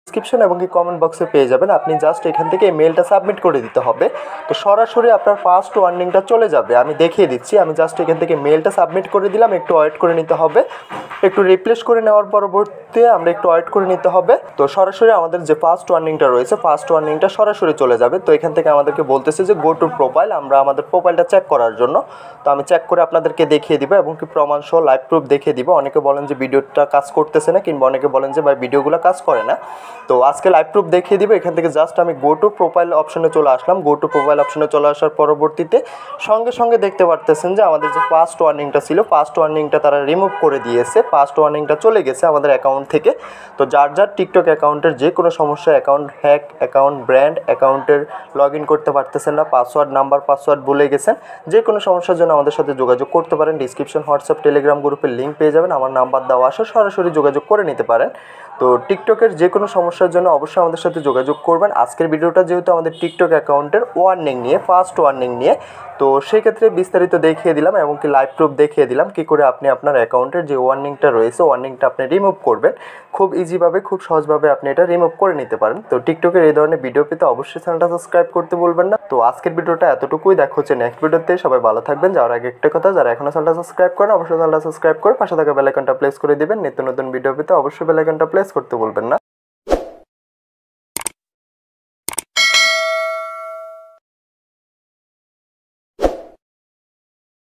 Description এবং কি comment বক্সে পেয়ে যাবেন। আপনি জাস্ট এখান থেকে এই মেলটা সাবমিট করে দিতে হবে। তো সরাসরি আপনার ফার্স্ট ওয়ার্নিংটা চলে যাবে। আমি দেখিয়ে দিচ্ছি। আমি জাস্ট এখান থেকে মেলটা সাবমিট করে দিলাম, একটু ওয়েট করে নিতে হবে। একটু রিপ্লেস করে নেওয়ার পরবর্তীতে আমরা একটু ওয়েট করে নিতে হবে। তো সরাসরি আমাদের যে ফার্স্ট ওয়ার্নিংটা রয়েছে, ফার্স্ট ওয়ার্নিংটা সরাসরি চলে যাবে। তো এখান থেকে আমাদেরকে বলতেছে যে গো টু প্রোফাইল, আমরা আমাদের প্রোফাইলটা চেক করার জন্য। তো আমি চেক করে আপনাদেরকে দেখিয়ে দিব এবং কি প্রমাণ সহ লাইভ প্রুফ দেখিয়ে দিব। অনেকে বলেন যে ভিডিওটা কাজ করতেছে না, কিংবা অনেকে বলেন যে ভাই ভিডিওগুলো কাজ করে না। তো আজকে লাইভ প্রুফ দেখিয়ে দিব। এখান থেকে জাস্ট আমি গো টু প্রোফাইল অপশনে চলে আসলাম। গো টু প্রোফাইল অপশনে চলে আসার পরবর্তীতে সঙ্গে সঙ্গে দেখতে পারতেছেন যে আমাদের যে ফার্স্ট ওয়ার্নিংটা ছিল, ফার্স্ট ওয়ার্নিংটা তারা রিমুভ করে দিয়েছে। ফার্স্ট ওয়ার্নিংটা চলে গেছে আমাদের অ্যাকাউন্ট থেকে। তো যার যার টিকটক অ্যাকাউন্টের যে কোনো সমস্যা, অ্যাকাউন্ট হ্যাক, অ্যাকাউন্ট ব্র্যান্ড, অ্যাকাউন্টের লগ ইন করতে পারতেছেন না, পাসওয়ার্ড নাম্বার পাসওয়ার্ড ভুলে গেছেন, যে কোনো সমস্যার জন্য আমাদের সাথে যোগাযোগ করতে পারেন। ডিসক্রিপশন হোয়াটসঅ্যাপ টেলিগ্রাম গ্রুপের লিঙ্ক পেয়ে যাবেন, আমার নাম্বার দেওয়া আসে, সরাসরি যোগাযোগ করে নিতে পারেন। তো টিকটকের যে কোনো সমস্যার জন্য অবশ্যই আমাদের সাথে যোগাযোগ করবেন। আজকের ভিডিওটা যেহেতু আমাদের টিকটক অ্যাকাউন্টের ওয়ার্নিং নিয়ে, ফার্স্ট ওয়ার্নিং নিয়ে, তো সেক্ষেত্রে বিস্তারিত দেখিয়ে দিলাম এবং কি লাইভ প্রুফ দেখিয়ে দিলাম কী করে আপনি আপনার অ্যাকাউন্টের যে ওয়ার্নিংটা রয়েছে, ওয়ার্নিংটা আপনি রিমুভ করবেন। খুব ইজিভাবে, খুব সহজভাবে আপনি এটা রিমুভ করে নিতে পারেন। তো টিকটকের এই ধরনের ভিডিও পেতে অবশ্যই চ্যানেলটা সাবস্ক্রাইব করতে বলবেন না। তো আজকের ভিডিওটা এতটুকুই। দেখা হচ্ছে নেক্সট ভিডিওতে। সবাই ভালো থাকবেন। যাওয়ার আগে একটা কথা, যারা এখনও চ্যানেলটা সাবস্ক্রাইব করেন অবশ্যই চ্যানেলটা সাবস্ক্রাইব করে পাশে থাকা বেল আইকনটা প্রেস করে দিবেন। নিত্য নতুন ভিডিও পেতে অবশ্যই বেল আইকনটা প্রেস করতে বলবেন না।